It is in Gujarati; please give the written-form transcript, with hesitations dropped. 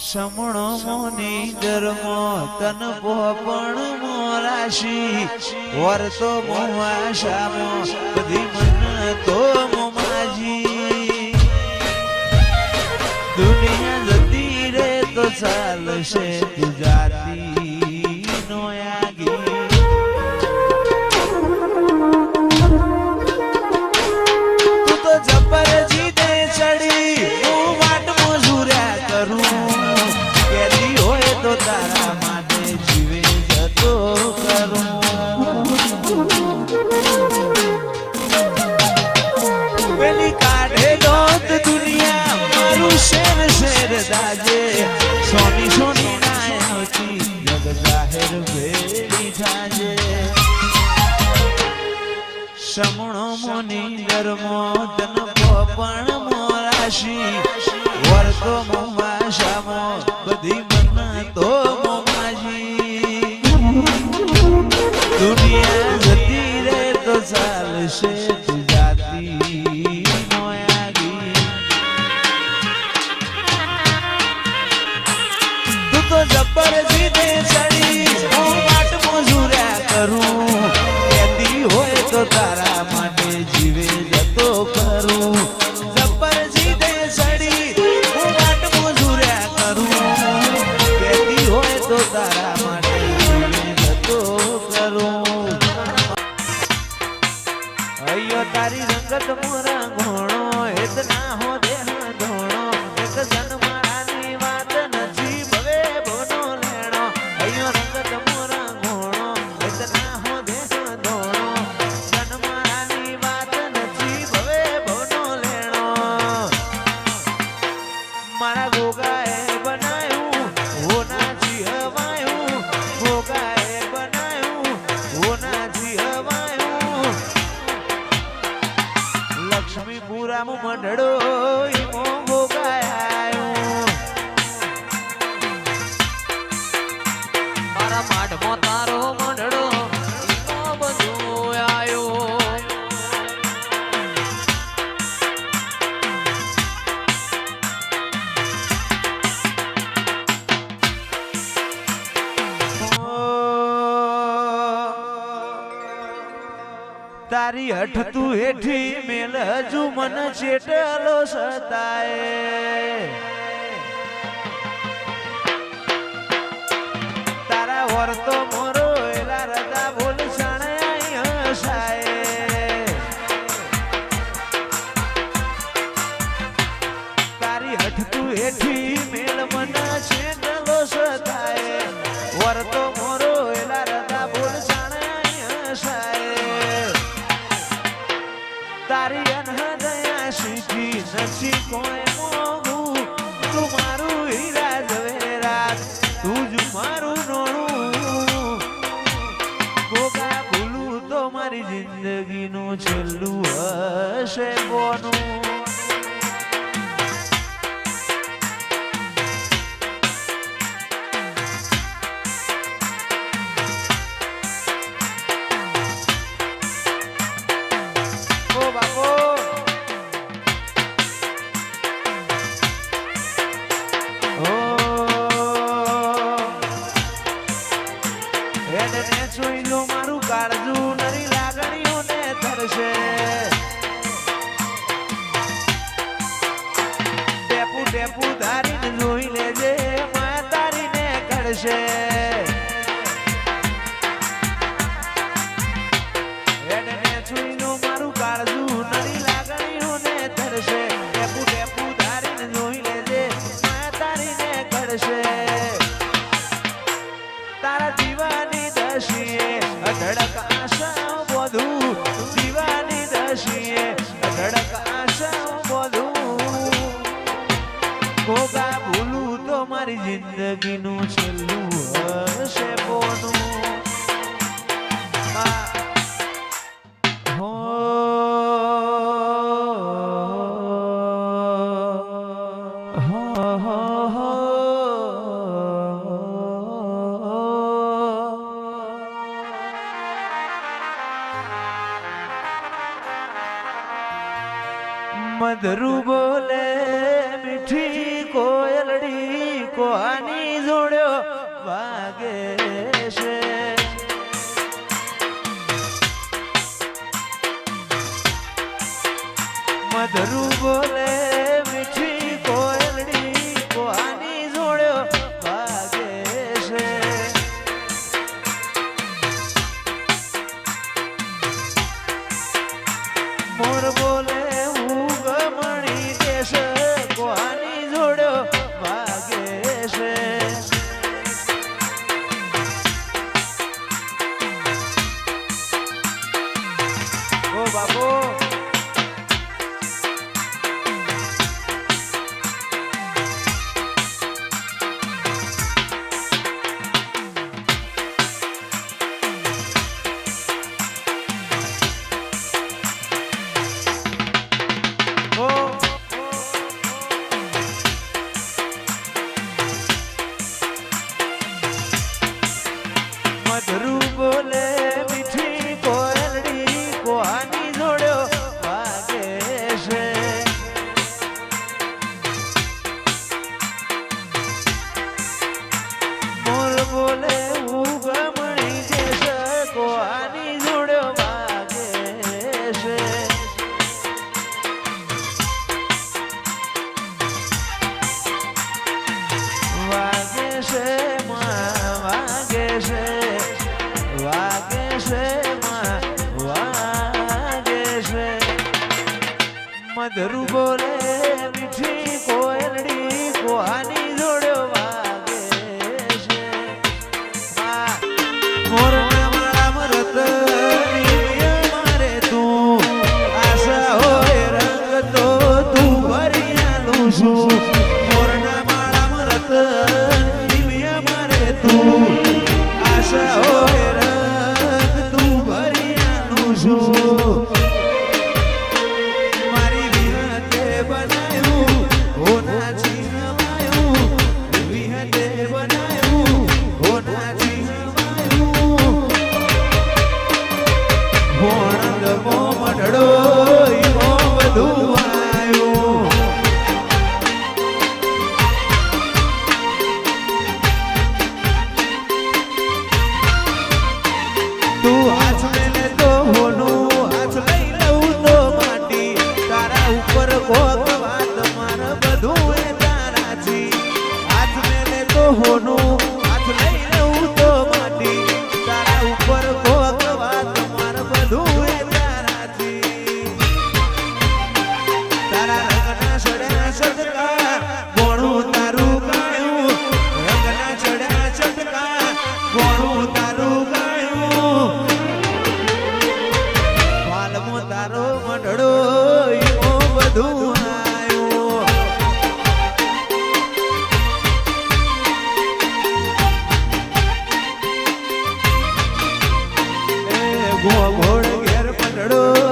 સમણો મોની ગરમો તન પોપણ મોરાશી વર્તો મોવાશામો બધી મન તો મોમાજી દુનિયા જતી રે તો ચાલશે ગુજરાતી નો યાગી તું તો જબર જીતે ચડી હું વાટ મજૂર્યા કરું તો તારા માટે જીવે જતો કરું પેલી કાઢે દોત દુનિયા મારું શેર શેર દાજે સોની સોની ના આવતી જગ જાહેર ભેડી થાજે સમણો મોની ગરમો તન પોપણ મોરાશી વર્તો મોમાશામો બધી તો મોમાજી દુનિયા જતી રે તો ચાલશે ગુજરાતી નો યાગી તું તો જબર જીતે ચડી હું વાટ મજૂર્યા કરું કહેતી હોય તો તારા માટે જીવે જતો કરું જબર જીતે ચડી હું વાટ મજૂર્યા કરું તો તારા માટે જતો કરું અયો તારી રંગત મોરા ઘોણો હેત ના હો દેહ ધોણો એક જન્માની વાત નથી ભવે બોનો લેણો અયો રંગત મોરા ઘોણો હેત ના હો દેહ ધોણો જન્માની વાત નથી ભવે બોનો લેણો મારા ગોગાએ બનાયું હોના લક્ષ્મીપુરામ મંડળો ઈમો ભોગાયો મારા માઢમાં તારો મંડળો ઈમો બધું આયો તારી હઠ તું હેઠી મેલ હજુ મન ચેટલો સતાય તારા વર્તો મોરો એલા રદા બોલ સણાય હસાય તારી હઠ તું હેઠી મેલ મન ચેટલો સતાય વર્તો મોરો એલા રદા બોલ સણાય હસાય તારી અનહદયા શીખી નથી કોઈ મોગું તું મારું હીરા ઝવેરાત તું જ મારું નોણું ગોગા ભૂલું તો મારી જિંદગીનું છેલ્લું હશે કોનું મારું કાળજુ નરી લાગણીઓને તરશે ટેપુ ટેપુ ધારીને જોઈ લેજે માયા તારીને કરશે મારું કાળજુ નરી લાગણીઓને તરશે ટેપુ ટેપુ ધારીને જોઈ લેજે માયા તારીને કરશે તારા દીવાની દશીએ અઢળક આશા બધું દીવાની દશીએ અઢળક આશા બધું ગોગા ભૂલું તો મારી જિંદગીનું છેલ્લું હશે બોનું મધરુ બોલે મીઠી કોયલડી કોની જોડ્યો વાગે છે મધરું બોલે મીઠી કોયલડી કોની જોડ્યો વાગે છે મોર બોલે હું ગમણી દેશ કોની જોડ્યો વાગે છે ઓ બાપુ મધરું બોલે મીઠી કોયલડી કોની જોડ્યો વાગે છે મોર બોલે હું ગમણી દેશ કોની જોડ્યો વાગે છે વાગે છે વાગે છે વાગે છે વાગે છે મધરું બોલે મીઠી કોયલડી કોની જોડ્યો વાગે છે મોરના માળા મરત મારે તું આશા હોય રંગ તો તું ભરી આલું છું મોરના માળા મરત મારે તું આશા હોય રંગ તું ભરી આલું છું મારી વિહતે બનાવ્યું હોના છીનવાયું વિહતે બનાવ્યું હોના છીનવાયું ભોણંદ મો મઢડો ઈમો બધું આવ્યું તું હાથ મેલે તો હોનું હાથ લઈ લઉં તો માટી તારા ઉપર કોક વાત માર બધું એ તારાથી હાથ મેલે તો હોનું હાથ લઈ લઉં તો માટી તારા ઉપર કોક વાત માર બધું એ તારાથી તારા રંગના સડ્યા સદકા ગોણું તારું ગાયું રંગના ચડ્યા સદકા ગોણું તારું ગાયું વાલમો તારો મંડળો ઈમો બધું આવ્યું એ ગોળ ઘેર મંડળો